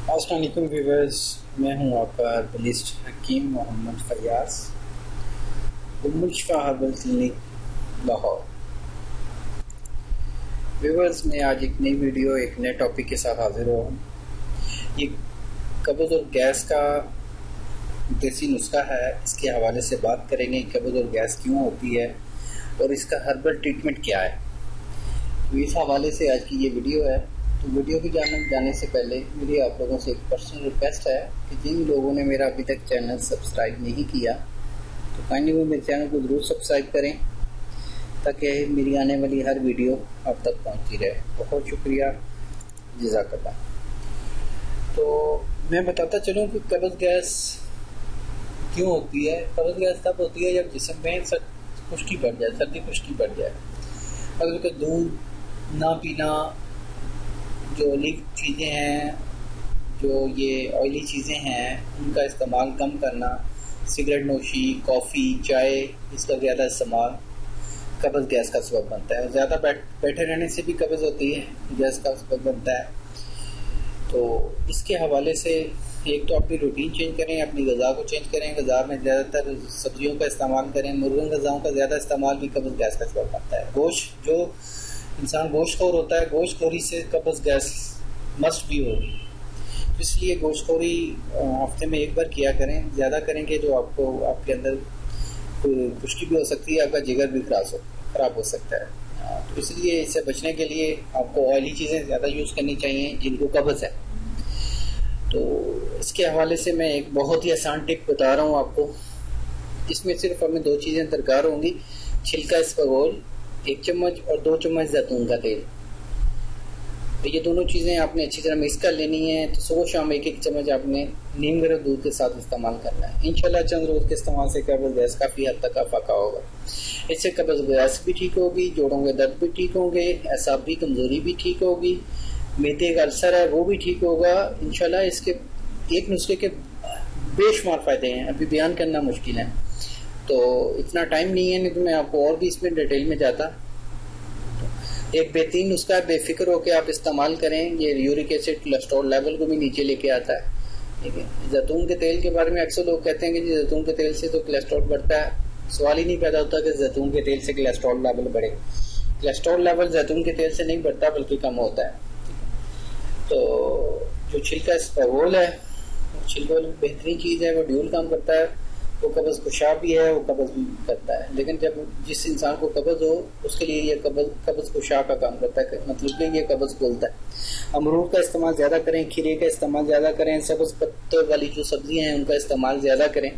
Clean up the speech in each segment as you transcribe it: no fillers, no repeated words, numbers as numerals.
السلام علیکم ویورز، میں ہوں آپ کا ہربلسٹ حکیم Muhammad Fayyaz, Umm Alshifa herbal clinic Lahore. Viewers, میں آج ایک نئی ویڈیو ایک نئے ٹاپک کے ساتھ حاضر ہوا ہوں۔ یہ قبض اور گیس کا دیسی نسخہ ہے، اس کے حوالے سے بات کریں گے۔ قبض اور گیس کیوں ہوتی ہے اور اس کا ہربل ٹریٹمنٹ کیا ہے، تو اس حوالے سے آج کی یہ ویڈیو ہے۔ تو ویڈیو کی جانب جانے سے پہلے میری آپ لوگوں سے ایک پرسنل ریکویسٹ ہے کہ جن لوگوں نے میرا ابھی تک چینل سبسکرائب نہیں کیا تو کائنڈلی وہ میرے چینل کو ضرور سبسکرائب کریں تاکہ میری آنے والی ہر ویڈیو آپ تک پہنچتی رہے۔ بہت شکریہ، جزاک اللہ۔ تو میں بتاتا چلوں کہ قبض گیس کیوں ہوتی ہے۔ قبض گیس تب ہوتی ہے جب جسم میں خشکی بڑھ جائے، سردی خشکی بڑھ جائے۔ اگر کہ دودھ نہ پینا، جو لیک چیزیں ہیں، جو یہ آئلی چیزیں ہیں، ان کا استعمال کم کرنا، سگریٹ نوشی، کافی، چائے، اس کا زیادہ استعمال قبض گیس کا سبب بنتا ہے۔ زیادہ بیٹھے رہنے سے بھی قبض ہوتی ہے، گیس کا سبب بنتا ہے۔ تو اس کے حوالے سے ایک تو اپنی روٹین چینج کریں، اپنی غذا کو چینج کریں، غذا میں زیادہ تر سبزیوں کا استعمال کریں۔ مرغن غذاؤں کا زیادہ استعمال بھی قبض گیس کا سبب بنتا ہے۔ گوشت، جو انسان گوشت خور ہوتا ہے، گوشت خوری سے قبض گیس مسٹ بھی ہوگی، اس لیے گوشت خوری ہفتے میں ایک بار کیا کریں۔ زیادہ کریں گے جو آپ کے اندر خشکی بھی ہو سکتی ہے، آپ کا جگر بھی خراب ہو سکتا ہے۔ تو اس لیے اس سے بچنے کے لیے آپ کو آئلی چیزیں زیادہ یوز کرنی چاہیے جن کو قبض ہے۔ تو اس کے حوالے سے میں ایک بہت ہی آسان ٹپ بتا رہا ہوں آپ کو۔ اس میں صرف ہمیں دو چیزیں درکار ہوں گی: چھلکا اسپغول 1 چمچ اور 2 چمچ زیتون کا تیل۔ تو یہ دونوں چیزیں آپ نے اچھی طرح مکس کر لینی ہیں۔ تو صبح شام 1 چمچ آپ نے نیم گرم دودھ کے ساتھ استعمال کرنا ہے۔ انشاءاللہ چند روز کے استعمال سے قبض گیس کافی حد تک افاقہ ہوگا۔ اس سے قبض گیس بھی ٹھیک ہوگی، جوڑوں کے درد بھی ٹھیک ہوں گے، اعصاب کی کمزوری بھی ٹھیک ہوگی، معدے کا السر ہے وہ بھی ٹھیک ہوگا۔ انشاءاللہ اس کے ایک نسخے کے بے شمار فائدے ہیں، ابھی بیان کرنا مشکل ہے، تو اتنا ٹائم نہیں ہے، نہیں تو میں آپ کو اور بھی اس میں ڈیٹیل میں جاتا۔ ایک بہترین نسخہ ہے، بے فکر ہو کے آپ استعمال کریں۔ یہ یورک ایسڈ کولیسٹرول لیول کو بھی نیچے لے کے آتا ہے۔ ٹھیک ہے، زیتون کے تیل کے بارے میں اکثر لوگ کہتے ہیں کہ جی زیتون کے تیل سے تو کولیسٹرول بڑھتا ہے۔ سوال ہی نہیں پیدا ہوتا کہ زیتون کے تیل سے کولیسٹرول لیول بڑھے۔ کولیسٹرول لیول زیتون کے تیل سے نہیں بڑھتا بلکہ کم ہوتا ہے۔ تو جو چھلکا اسپغول ہے، چھلکا بہترین چیز ہے، وہ ڈیول کام کرتا ہے، وہ قبض کشا بھی ہے، وہ قبض بھی کرتا ہے۔ لیکن جب جس انسان کو قبض ہو اس کے لیے یہ قبض کشا کا کام کرتا ہے، مطلب کہ یہ قبض کھولتا ہے۔ امرود کا استعمال زیادہ کریں، کھیرے کا استعمال زیادہ کریں، سبز پتوں والی جو سبزیاں ہیں ان کا استعمال زیادہ کریں،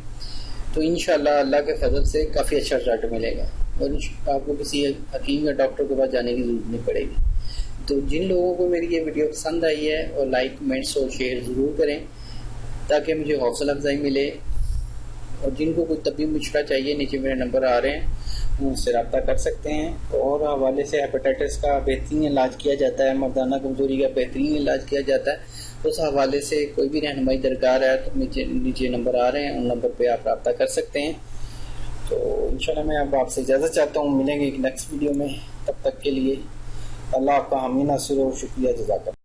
تو انشاءاللہ اللہ کے فضل سے کافی اچھا رزلٹ ملے گا اور آپ کو کسی حکیم یا ڈاکٹر کے پاس جانے کی ضرورت نہیں پڑے گی۔ تو جن لوگوں کو میری یہ ویڈیو پسند آئی ہے اور لائک، کمنٹس اور شیئر ضرور کریں تاکہ مجھے حوصلہ افزائی ملے، اور جن کو کوئی طبی مشورہ چاہیے نیچے میرے نمبر آ رہے ہیں، وہ ان سے رابطہ کر سکتے ہیں۔ اور حوالے سے ہیپاٹائٹس کا بہترین علاج کیا جاتا ہے، مردانہ کمزوری کا بہترین علاج کیا جاتا ہے۔ اس حوالے سے کوئی بھی رہنمائی درکار ہے تو نیچے نمبر آ رہے ہیں، ان نمبر پہ آپ رابطہ کر سکتے ہیں۔ تو انشاءاللہ میں اب آپ سے اجازت چاہتا ہوں، ملیں گے ایک نیکسٹ ویڈیو میں، تب تک کے لیے اللہ آپ کا حامی ناصر ہو۔ شکریہ، جزاک اللہ۔